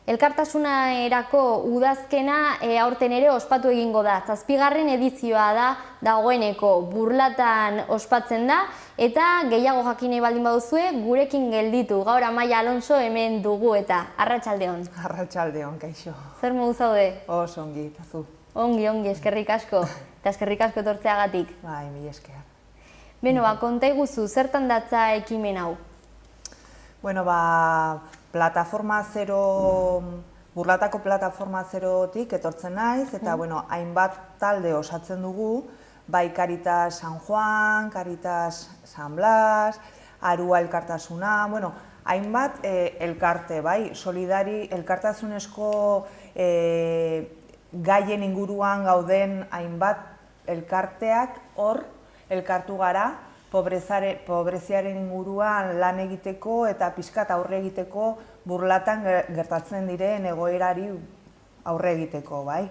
Elkartasunerako udazkena aurten ere ospatu egingo da. 7. edizioa da dagoeneko Burlatan ospatzen da eta gehiago jakin nahi baldin baduzue gurekin gelditu. Gaur Amaia Alonso hemen dugu eta arratsaldeon. Arratsaldeon, kaixo. Zer modu zaude? Oso ongi, eta zu? Ongi, eskerrik asko. Eta eskerrik asko etortzeagatik. Bai, mila esker. Beno, konta iguzu, zertan datza ekimen hau? Bueno, plataforma zero, Burlatako plataforma zerotik etortzen naiz, eta hainbat talde osatzen dugu, bai Caritas San Juan, Caritas San Blas, Arua elkartasuna, hainbat elkarte, bai, elkartasunezko gaien inguruan gauden hainbat elkarteak hor elkartu gara, pobreziaren inguruan lan egiteko eta pixkat aurre egiteko Burlatan gertatzen diren egoerari aurre egiteko, bai.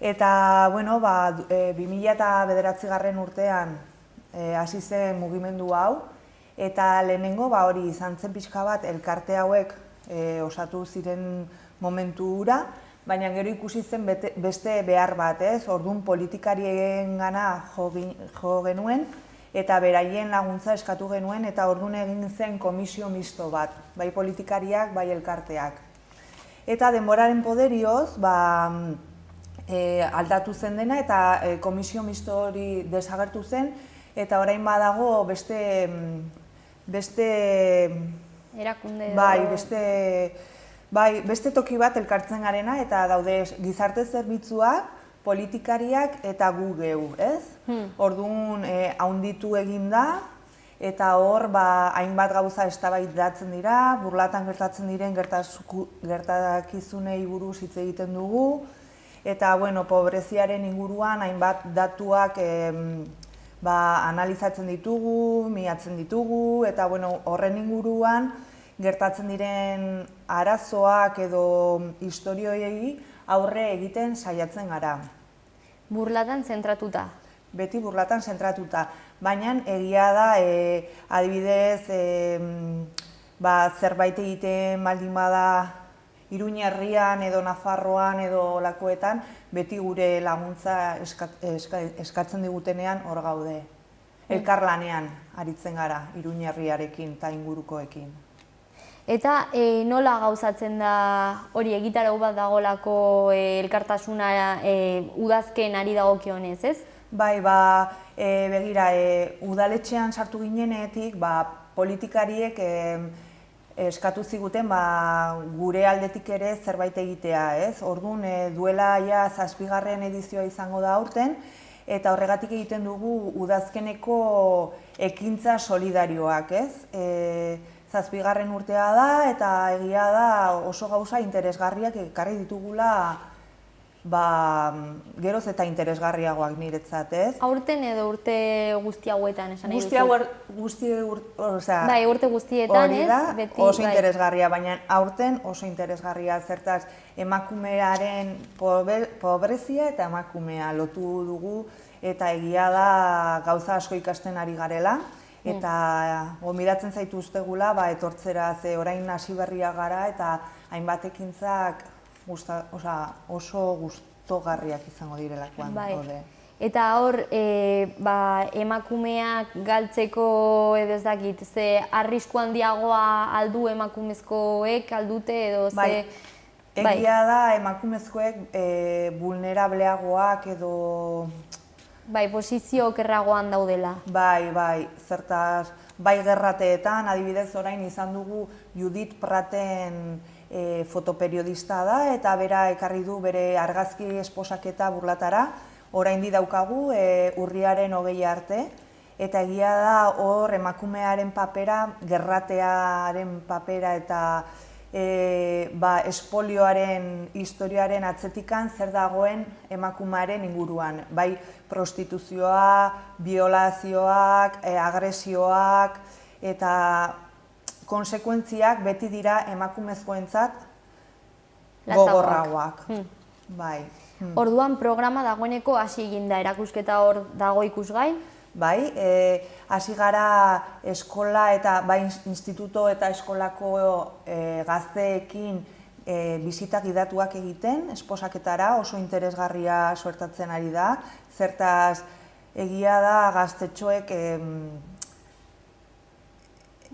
Eta, 2009 urtean hasi zen mugimendu hau, eta lehenengo hori izan zen pixka bat elkarte hauek osatu ziren momentu hura, baina gero ikusi zen beste behar bat, orduan politikarien gana jo genuen, eta beraien laguntza eskatu genuen, eta orduan egin zen komisio misto bat, bai politikariak, bai elkarteak. Eta denboraren poderioz, aldatu zen dena, eta komisio misto hori desagertu zen, eta orain badago beste erakunde beste toki bat elkartzen garena, eta daude gizarte zerbitzuak, politikariak eta gu geu, ez? Orduan, haunditu egin da, eta hor, hainbat gauza eztabaidatzen dira, Burlatan gertatzen diren gertakizunei buruz hitz egiten dugu, eta, pobreziaren inguruan hainbat datuak analizatzen ditugu, miatzen ditugu, eta, horren inguruan gertatzen diren arazoak edo istorioei aurre egiten saiatzen gara. Burlatan zentratuta? Beti Burlatan zentratuta, baina egia da, adibidez, zerbait egiten baldin bada Iruña herrian edo Nafarroan edo lakoetan, beti gure laguntza eskatzen digutenean hor gaude. Elkarlanean aritzen gara Iruña herriarekin eta ingurukoekin. Eta nola gauzatzen da hori egitarau bat dagolako elkartasuna udazken ari dagokionez, ez? Bai, begira, udaletxean sartu ginenetik, politikariek eskatu ziguten gure aldetik ere zerbait egitea, ez? Orduan, duela 7. edizioa izango da aurten, eta horregatik egiten dugu udazkeneko ekintza solidarioak, ez? 7. urtea da, eta egia da oso gauza interesgarriak ekarri ditugula geroz eta interesgarriagoak niretzat, ez? Aurten edo urte guzti hauetan esan nahi duzu? Bai, urte guztietan, ez? Hori da, oso interesgarria, baina aurten oso interesgarria, zertaz emakumearen pobrezia eta emakumea lotu dugu, eta egia da gauza asko ikasten ari garela, eta gonbidatzen zaituztegula etortzera, ze orain hasi berria gara, eta hainbat ekintzak oso gustogarriak izango direlakoan gaude. Eta hor, emakumeak galtzeko edo ez dakit, ze arrisku handiagoa aldu emakumezkoek aldute edo ze... Egia da emakumezkoek vulnerableagoak edo... Bai, posizio okerragoan daudela. Bai, zertaz, bai gerrateetan, adibidez orain izan dugu Judith Praten fotoperiodista da, eta bera ekarri du bere argazki esposaketa Burlatara, oraindik daukagu urriaren 20 arte, eta egia da hor emakumearen papera, gerratearen papera eta espolioaren historiaren atzetikan zer dagoen emakumearen inguruan. Bai prostituzioa, violazioak, agresioak eta konsekuentziak beti dira emakumezkoentzat gogorragoak. Orduan programa dagoeneko hasi egin da, erakusketa hor dago ikusgai? Bai, hasi gara eskola eta bai instituto eta eskolako gazteekin bisita gidatuak egiten, esposaketara oso interesgarria suertatzen ari da, zertaz egia da gaztetxoek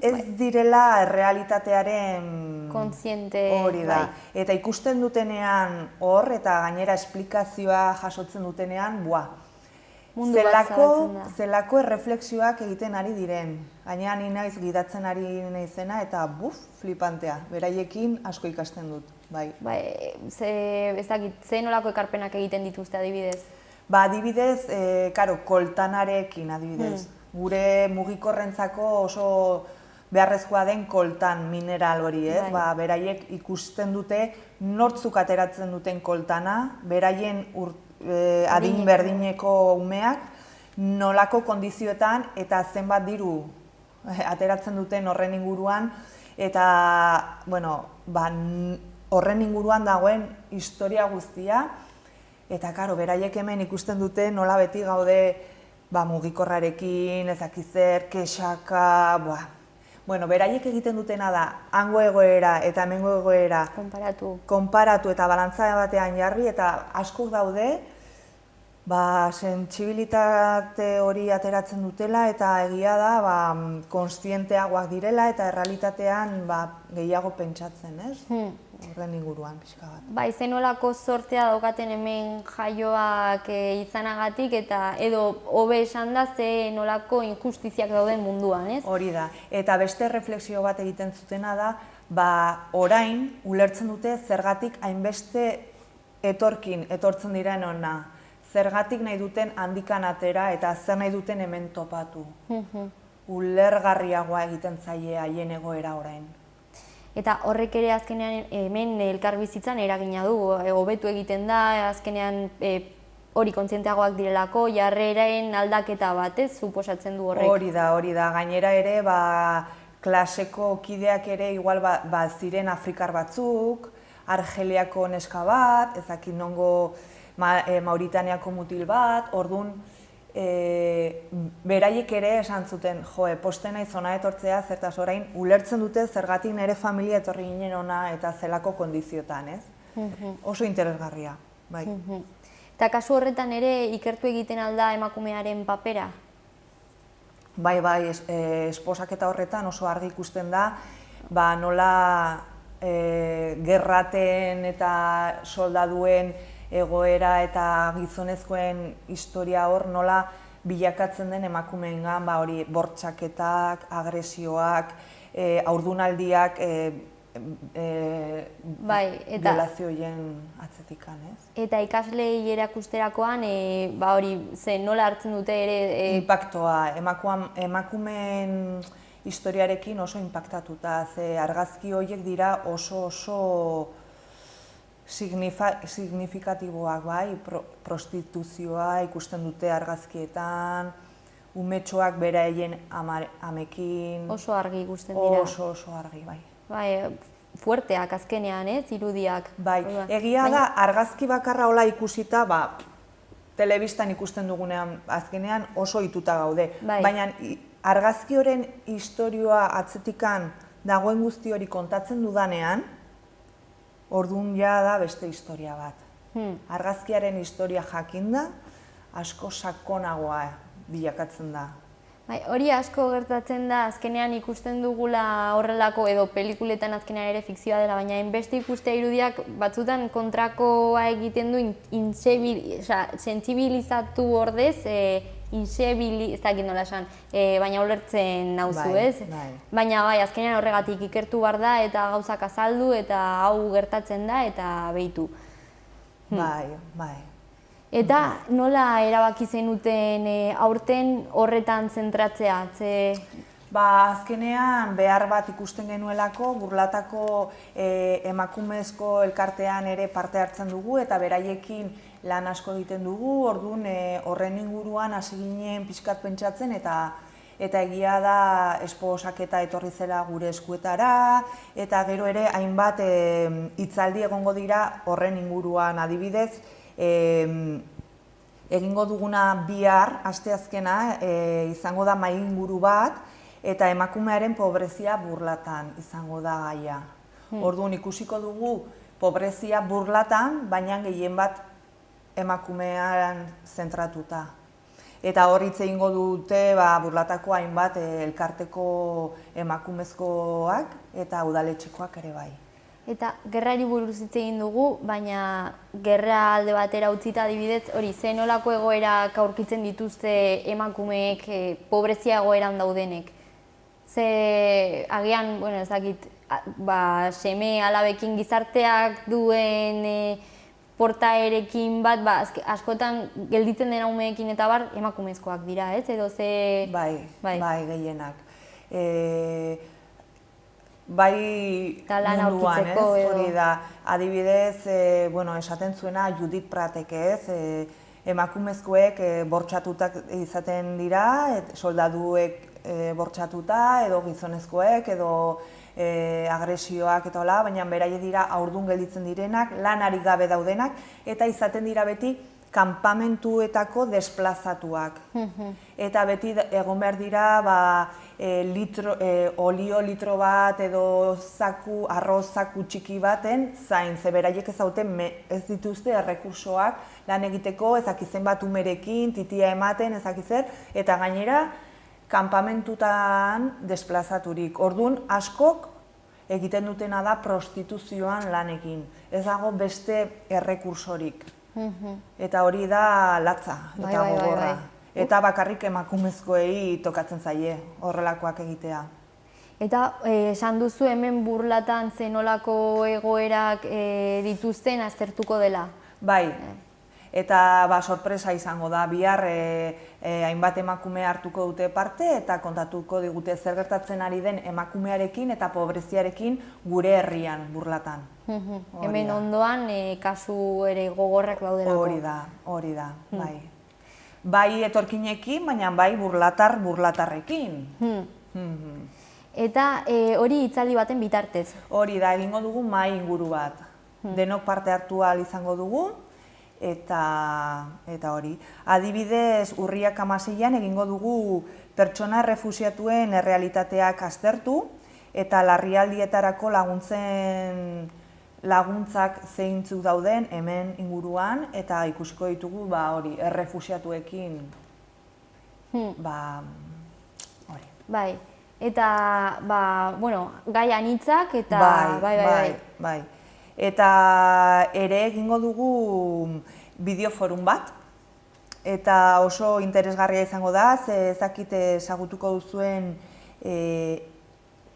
ez direla errealitatearen kontziente, hori da. bai. Eta ikusten dutenean hor, eta gainera esplikazioa jasotzen dutenean, Mundu bat zabaltzen da. zelako erreflexioak egiten ari diren. Gainera ni naiz gidatzen ari naizena eta flipantea. Beraiekin asko ikasten dut, bai. Ez dakit, ze nolako ekarpenak egiten dituzte adibidez? Adibidez, koltanarekin adibidez. Gure mugikorrentzako oso beharrezkoa den koltan mineral hori, ez? Beraiek ikusten dute nortzuk ateratzen duten koltana, beraien adin berdineko umeak, nolako kondizioetan eta zenbat diru ateratzen duten horren inguruan, eta, horren inguruan dagoen historia guztia, eta, beraiek hemen ikusten dute nola beti gaude mugikorrarekin, ezakizer, kexaka, beraiek egiten dutena da, hango egoera eta hemengo egoera konparatu eta balantza batean jarri, eta askok daude, sentsibilitate hori ateratzen dutela, eta egia da, konstienteagoak direla, eta errealitatean gehiago pentsatzen, ez? Horren inguruan, pixka bat. Ze nolako sortea daukaten hemen jaioak izanagatik, eta edo hobe esan da ze nolako injustiziak dauden munduan, ez? Hori da. Eta beste refleksio bat egiten zutena da, orain ulertzen dute zergatik hainbeste etortzen diren hona. Zergatik nahi duten handikan atera eta zer nahi duten hemen topatu. Ulergarriagoa egiten zaie haien egoera orain. Eta horrek ere azkenean hemen elkarbizitzan eragina du, hobetu egiten da, azkenean hori kontzienteagoak direlako, jarreren aldaketa bat, ez, suposatzen du horrek. Hori da. Gainera ere, klaseko kideak ere igual ziren afrikar batzuk, Argeliako neska bat, ezakit nongo Mauritaniako mutil bat, orduan beraiek ere esan zuten, posten naiz hona etortzea, zertaz orain ulertzen dute zergatik nire familia etorri ginen ona eta zelako kondiziotan, ez? Oso interesgarria, bai. Eta kasu horretan ere ikertu egiten alda emakumearen papera? Bai, esposaketa horretan oso argi ikusten da, nola gerraten eta soldaduen egoera eta gizonezkoen historia hor nola bilakatzen den emakumeengan, hori bortxaketak, agresioak, haurdunaldiak, violazioen atzetikan, ez? Eta ikaslei erakusterakoan, hori, nola hartzen dute ere... Inpaktoa, emakumeen historiarekin oso inpaktatuta, ze argazki horiek dira oso signifikatiboak, prostituzioa ikusten dute argazkietan, umetxoak beraien amekin... Oso argi ikusten dira. Oso argi, bai. Fuerteak azkenean, irudiak. Bai, egia da, argazki bakarra hola ikusita, telebistan ikusten dugunean azkenean oso ohituta gaude. Baina argazki horren istorioa atzetikan dagoen guzti hori kontatzen dudanean, orduan da beste historia bat. Argazkiaren historia jakinda, asko sakonagoa bilakatzen da. Hori asko gertatzen da, azkenean ikusten dugula horrelako edo pelikuletan azkenean ere fikzioa dela, baina beste ikustea irudiak batzutan kontrakoa egiten du sentsibilizatu ordez, ez dakit nola esan, baina ulertzen nauzu, ez? Baina azkenean horregatik ikertu behar da eta gauzak azaldu eta hau gertatzen da eta behitu. Bai. Eta nola erabaki zenuten aurten horretan zentratzea? Azkenean behar bat ikusten genuelako, Burlatako emakumezko elkartean ere parte hartzen dugu eta beraiekin lan asko egiten dugu, orduan horren inguruan hasi ginen pixkat pentsatzen eta egia da esposaketa etorri zela gure eskuetara eta gero ere hainbat hitzaldi egongo dira horren inguruan, adibidez, egingo duguna bihar, asteazkena, izango da mahai inguru bat eta emakumearen pobrezia Burlatan izango da gaia. Orduan ikusiko dugu pobrezia burlatan, baina gehien bat emakumean zentratuta. Eta hor hitz egingo dute burlatako hainbat elkarteko emakumezkoak eta udaletxekoak ere bai. Eta gerrari buruz hitz egin dugu, baina gerra alde batera utzita adibidez, hori ze nolako egoerak aurkitzen dituzte emakumeek pobrezia egoeran daudenek. Ze agian, ez dakit, seme alabekin gizarteak duen portaerekin bat, askotan gelditzen dena umeekin eta bar, emakumezkoak dira, ez? Edo ze... Bai, gehienak. Bai munduan, ez? Hori da, adibidez, esaten zuena Judith Pratek, ez? Emakumezkoek bortxatutak izaten dira, soldaduek bortxatuta, edo gizonezkoek, edo agresioak eta hola, baina beraie dira haurdun gelditzen direnak, lanari gabe daudenak, eta izaten dira beti kanpamentuetako desplazatuak. Eta beti egon behar dira olio litro bat edo arroz zaku txiki baten zain, ze beraiek ez dituzte errekursoak lan egiteko, ezakizen bat umerekin, titia ematen, ezakizer, eta gainera kanpamentutan desplazaturik. Orduan, askok egiten dutena da prostituzioan lanekin. Ez dago beste errekursorik. Eta hori da latza eta gogorra. Eta bakarrik emakumezkoei tokatzen zaie horrelakoak egitea. Eta esan duzu hemen burlatan zenolako egoerak dituzten aztertuko dela? Bai. Eta sorpresa izango da, bihar hainbat emakume hartuko dute parte eta kontatuko digute zer gertatzen ari den emakumearekin eta pobreziarekin gure herrian burlatan. Hemen ondoan kasu ere gogorrak daudelako. Hori da, bai. Bai etorkinekin, baina bai burlatarrekin. Eta hori hitzaldi baten bitartez? Hori da, egingo dugu mahai inguru bat. Denok parte hartu ahal izango dugu. Eta hori. Adibidez, urriak 16an egingo dugu pertsona errefuxiatuen errealitateak aztertu eta larrialdietarako laguntzak zeintzuk dauden hemen inguruan eta ikusiko ditugu hori errefuxiatuekin hori. Bai. Eta gai anitzak eta bai. Eta ere egingo dugu bideoforum bat, eta oso interesgarria izango da, ze ezakite ezagutuko duzuen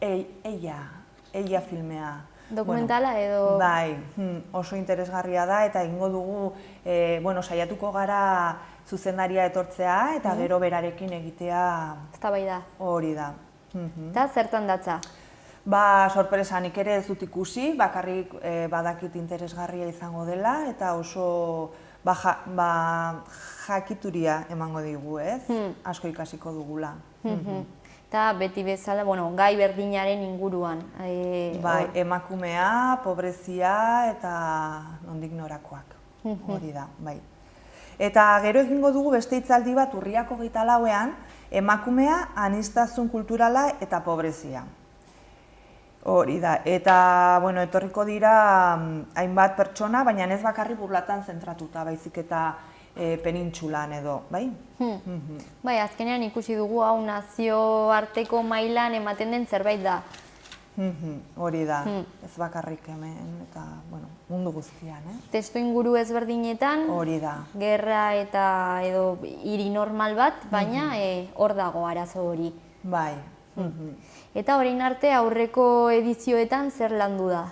Eia filmea. Dokumentala edo... Bai, oso interesgarria da, eta egingo dugu, saiatuko gara zuzendaria etortzea, eta gero berarekin egitea... Eztabaida. Hori da. Eta zertan datza? Sorpresa, nik ere ez dut ikusi, bakarrik badakit interesgarria izango dela, eta oso jakituria emango digu, ez? Asko ikasiko dugula. Eta beti bezala, gai berdinaren inguruan. Bai, emakumea, pobrezia eta nondik norakoak. Hori da, bai. Eta gero egingo dugu beste hitzaldi bat urriak 24ean, emakumea, aniztasun kulturala eta pobrezia. Hori da, eta etorriko dira hainbat pertsona, baina ez bakarri burlatan zentratuta, baizik eta penintsulan edo, bai? Bai, azkenean ikusi dugu hau nazioarteko mailan ematen den zerbait da. Hori da, ez bakarrik hemen eta mundu guztian. Testu inguru ezberdinetan, hori da. Gerra eta edo hiri normal bat, baina hor dago arazo hori. Bai. Eta orain arte aurreko edizioetan zer landu da?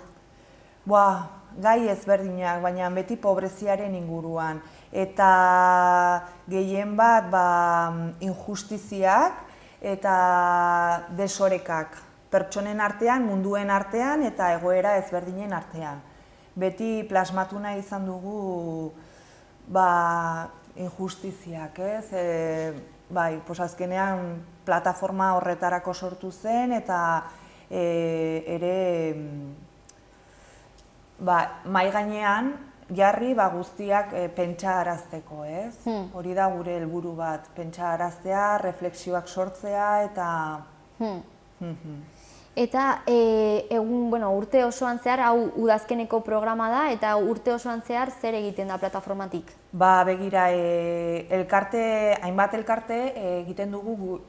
Gai ezberdinak, baina beti pobreziaren inguruan. Eta gehien bat injustiziak eta desorekak. Pertsonen artean, munduen artean eta egoera ezberdinen artean. Beti plasmatu nahi izan dugu injustiziak, ez? Bai, azkenean plataforma horretarako sortu zen eta ere mahai gainean jarri guztiak pentsarazteko, ez? Hori da gure helburu bat, pentsaraztea, reflexioak sortzea eta... Eta urte osoan zehar, hau udazkeneko programa da, eta urte osoan zehar zer egiten da plataformatik? Begira, hainbat elkarte egiten dugu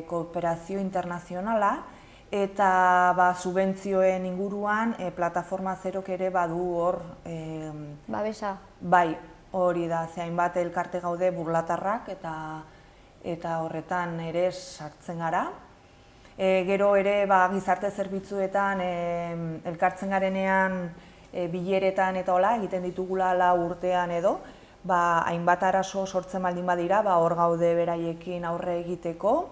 kooperazio internazionala, eta subentzioen inguruan plataforma zerok ere badu hor... Babesa? Bai, hori da, hainbat elkarte gaude burlatarrak eta horretan ere sartzen gara. Gero ere gizarte zerbitzuetan elkartzen garenean bileretan eta hola egiten ditugula 4 urtean edo, hainbat arazo sortzen baldin badira, hor gaude beraiekin aurre egiteko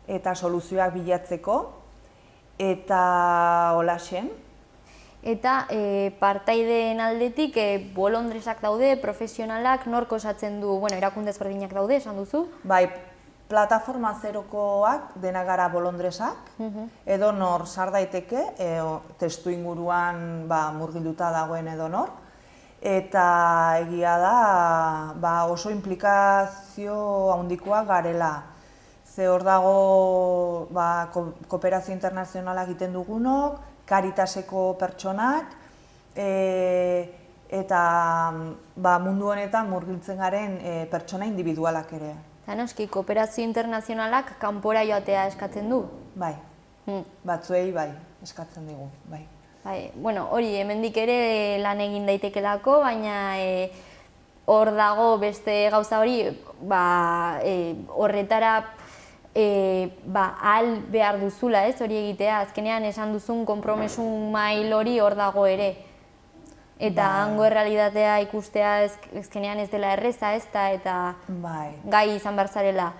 eta soluzioak bilatzeko eta holaxen. Eta partaideen aldetik bolondresak daude, profesionalak, nork osatzen du, erakunde ezberdinak daude, esan duzu? Bai, plataforma zerokoak denak gara bolondresak, edo nor sar daiteke, testu inguruan murgilduta dagoen edo nor, eta egia da oso implikazio handikoa garela. Ze hor dago kooperazio internazionala egiten dugunok, Caritaseko pertsonak, eta mundu honetan murgiltzen garen pertsona individualak ere. Eta noski, kooperazio internazionalak kanpora joatea eskatzen du? Bai, batzuei bai, eskatzen digu, bai. Hori, hemendik ere lan egin daitekelako, baina hor dago beste gauza hori, horretara ahal behar duzula, hori egitea, azkenean esan duzun konpromesun mail hori hor dago ere. Eta hango errealitatea ikustea ezkenean ez dela erreza eta gai izan behar zarela.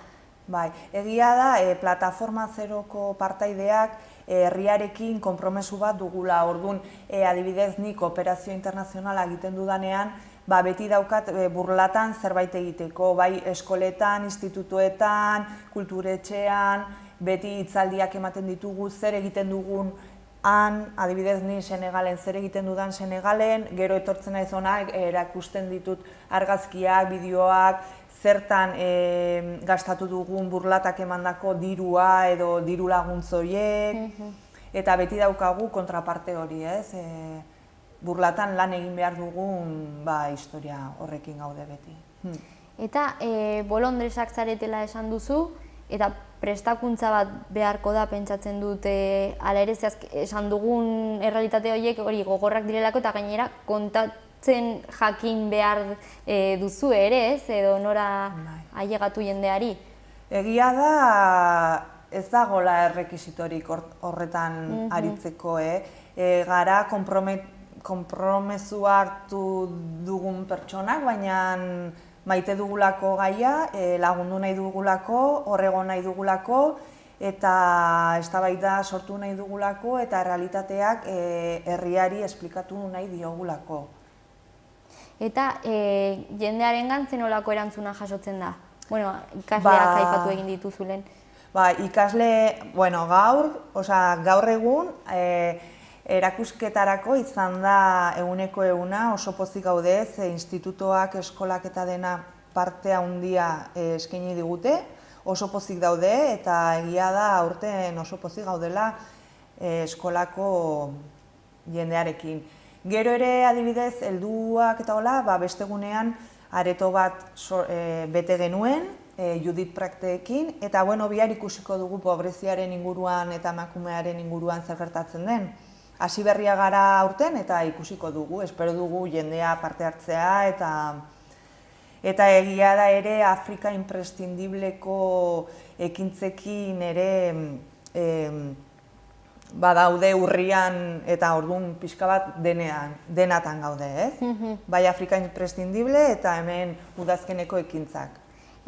Bai, egia da, plataforma zeroko partaideak herriarekin konpromesu bat dugula. Orduan, adibidez, nik kooperazio internazionala egiten dudanean, beti daukat burlatan zerbait egiteko, bai eskoletan, institutuetan, kulturetxean, beti hitzaldiak ematen ditugu, zer egiten dugun han, adibidez ni Senegalen zer egiten dudan Senegalen, gero etortzen naiz hona erakusten ditut argazkiak, bideoak, zertan gastatu dugun burlatak emandako dirua edo diru laguntza horiek, eta beti daukagu kontraparte hori, burlatan lan egin behar dugun historia horrekin gaude beti. Eta bolondresak zaretela esan duzu, eta prestakuntza bat beharko da pentsatzen dute, hala ere esan dugun errealitate horiek hori gogorrak direlako eta gainera kontatzen jakin behar duzu ere, edo nora ailegatu jendeari. Egia da ez dagoela errekisitorik horretan aritzeko, gara konpromesua hartu dugun pertsonak, baina maite dugulako gaia, lagundu nahi dugulako, horrego nahi dugulako, eta eztabaida sortu nahi dugulako, eta errealitateak herriari esplikatu nahi diogulako. Eta jendearen gantzen olako erantzuna jasotzen da? Ikasleak aipatu egin dituzulen. Ikasle, gaur egun, erakusketarako izan da eguneko eguna, oso pozik gaude, institutoak, eskolak eta dena parte handia eskaini digute, oso pozik daude eta egia da aurten oso pozik gaudela eskolako jendearekin. Gero ere adibidez, helduak eta hola, beste egunean areto bat bete genuen, Judith Prakteekin, eta bihar ikusiko dugu pobreziaren inguruan eta emakumearen inguruan zer gertatzen den. Hasi berria gara aurten eta ikusiko dugu, espero dugu jendea parte hartzea eta egia da ere Afrika imprescindibleko ekintzekin ere badaude urrian eta orduan pixka bat denatan gaude, ez? Bai Afrika imprescindible eta hemen udazkeneko ekintzak.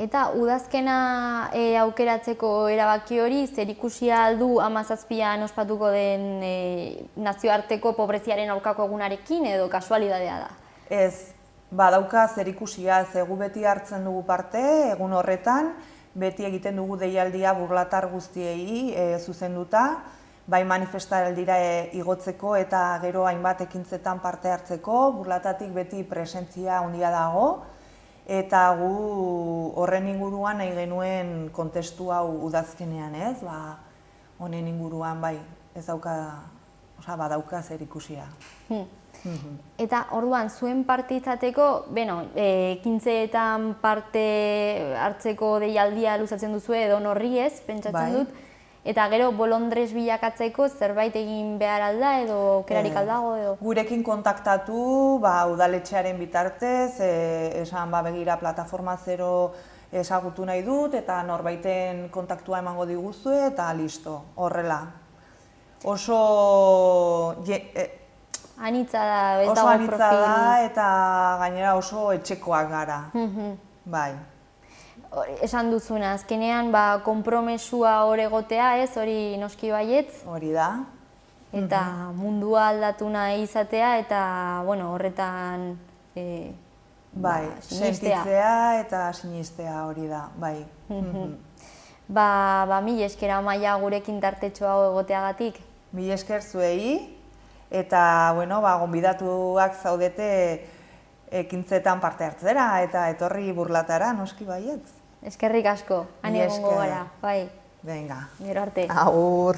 Eta udazkena aukeratzeko erabaki hori, zer ikusia aldu 17an ospatuko den nazioarteko pobreziaren aurkako egunarekin edo kasualidadea da? Ez, badauka zer ikusia, gu beti hartzen dugu parte, egun horretan, beti egiten dugu deialdia burlatar guztiei zuzenduta, bai manifestaldia igotzeko eta gero hainbat ekintzetan parte hartzeko, burlatatik beti presentzia handia dago, eta gu horren inguruan nahi genuen kontestu hau udazkenean, ez? honen inguruan bai, ez dauka, badauka zer ikusia. Eta orduan, zuen parte izateko, ekintzeetan parte hartzeko deialdia luzatzen duzu edo norri ez, pentsatzen dut, eta gero bolondres bilakatzeko zerbait egin behar alda edo aukerarik aldago edo? Gurekin kontaktatu, udaletxearen bitartez, esan begira plataforma zero ezagutu nahi dut eta norbaiten kontaktua emango diguzue eta listo, horrela. Oso Anitza da, ez oso dago anitza profil. da eta gainera oso etxekoak gara. Bai. Esan duzuna, azkenean konpromesua hor egotea, ez, hori noski baietz, Hori da. eta mundua aldatu nahi izatea, eta horretan Bai, sinestea. sentitzea eta sinistea hori da, bai. Mila esker Amaia gurekin tartetxo hau egoteagatik. Mila esker zuei, eta, gonbidatuak zaudete ekintzetan parte hartzera eta etorri Burlatara, noski baietz. Eskerrik asko, han Mila egongo esker. gara, bai, Venga. gero arte. Agur.